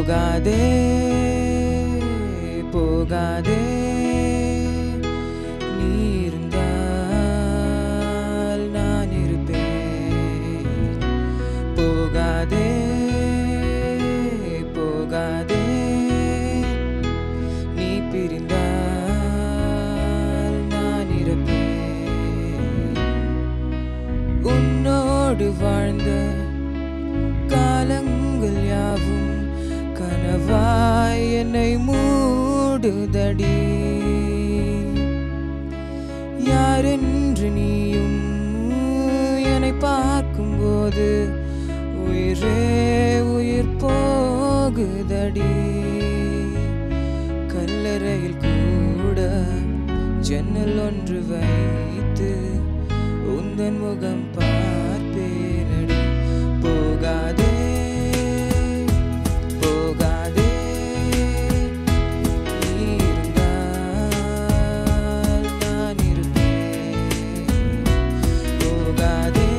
போகாதே போகாதே நீ இருந்தால் நான் இருப்பேன் போகாதே போகாதே நீ பிரிந்தால் நான் இருப்பேன் உன்னோடு வாழ்ந்த காலங்கள் யாவும் கனவாய் என்னை மூடுதடி யாரென்று நீயும் என்னை பார்க்கும்போது உயிரே உயிர் போகுதடி கல்லறையில் கூட ஜன்னல் ஒன்று வைத்து உந்தன் முகம் பார்ப்பேனடி போகாதே போகாதே நீ இருந்தால் நான் இருப்பேன் போகாதே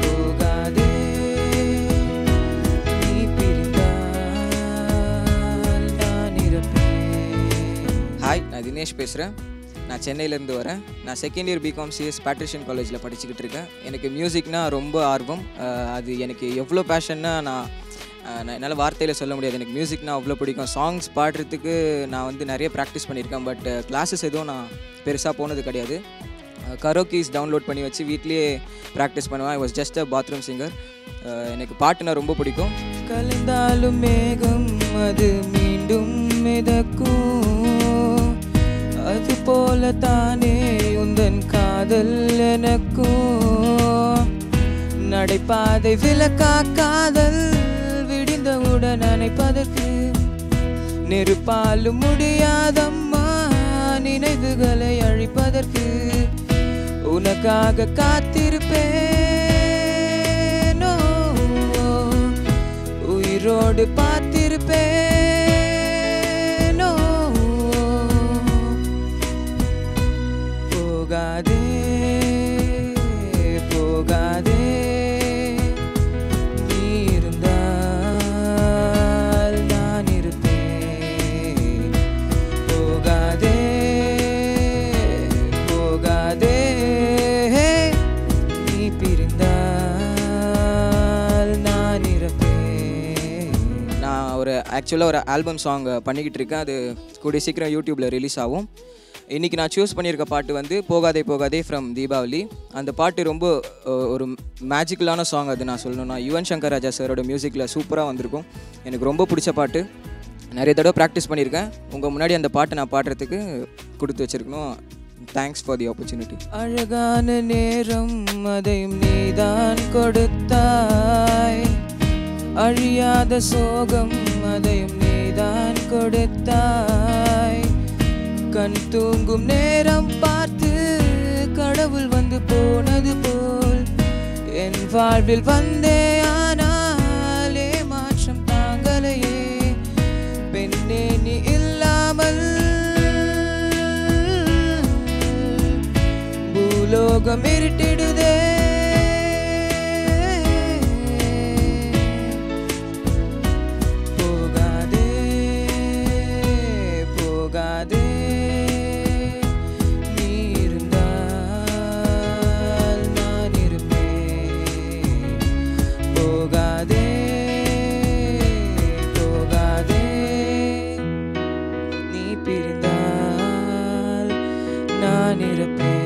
போகாதே நீ பிரிந்தால் நான் இருப்பேன். ஹாய், நான் தினேஷ் பேசுகிறேன். நான் சென்னையிலேருந்து வரேன். நான் second year BCom CS Patrician காலேஜில் படிச்சுக்கிட்டு இருக்கேன். எனக்கு மியூசிக்னால் ரொம்ப ஆர்வம். அது எனக்கு எவ்வளோ பேஷன்னா நான் என்னால் வார்த்தையில் சொல்ல முடியாது. எனக்கு மியூசிக்னால் அவ்வளோ பிடிக்கும். சாங்ஸ் பாடுறதுக்கு நான் வந்து நிறைய ப்ராக்டிஸ் பண்ணியிருக்கேன். பட் கிளாஸஸ் எதுவும் நான் பெருசாக போனது கிடையாது. கரோக்கீஸ் டவுன்லோட் பண்ணி வச்சு வீட்லேயே ப்ராக்டிஸ் பண்ணுவேன். I was just a bathroom singer. எனக்கு பாட்டுனா ரொம்ப பிடிக்கும். கலந்தாலும் மேகம் அது மீண்டும் மிதக்கும் அது போல தானே உந்தன் காதல் எனக்கும் நடைபாதை விலக்கா காதல் விடிந்தவுடன் அணைப்பதற்கு நெருப்பாலும் முடியாதம்மா நினைவுகளை அழிப்பதற்கு உனக்காக காத்திருப்பேனோ உயிரோடு பார்த்திருப்பேனோ போகாதே போகாதே நீ இருந்தால் நான் இருப்பேன் போகாதே போகாதே நீ பிரிந்தால் நான் இருப்பேன். நான் ஆக்சுவலாக ஒரு ஆல்பம் சாங் பண்ணிக்கிட்டு இருக்கேன். அது கூடிய சீக்கிரம் யூடியூப்பில் ரிலீஸ் ஆகும். இன்றைக்கி நான் சூஸ் பண்ணியிருக்க பாட்டு வந்து போகாதே போகாதே ஃப்ரம் தீபாவளி. அந்த பாட்டு ரொம்ப ஒரு மேஜிக்கலான சாங். அது நான் சொல்லணும்னா யுவன் சங்கர் ராஜா சாரோட மியூசிக்கில் சூப்பராக வந்திருக்கும். எனக்கு ரொம்ப பிடிச்ச பாட்டு. நிறைய தடவை ப்ராக்டிஸ் பண்ணியிருக்கேன். உங்கள் முன்னாடி அந்த பாட்டை நான் பாடுறதுக்கு கொடுத்து வச்சுருக்கணும். Thanks for the opportunity. அழகான நேரம் அதையும் நீதான் கொடுத்தாய் அழியாத சோகம் அதையும் நீதான் கொடுத்தாய் கண் தூங்கும் நேரம் பார்த்து கடவுள் வந்து போனது போல் என் வாழ்வில் வந்தே ஆனால் மாற்றம் தாங்கலையே பெண்ணே நீ இல்லாமல் பூலோகம் இருட்டிடுதே போகாதே போகாதே போகாதே போகாதே நீ பிரிந்தால் நான் இருப்பேன்.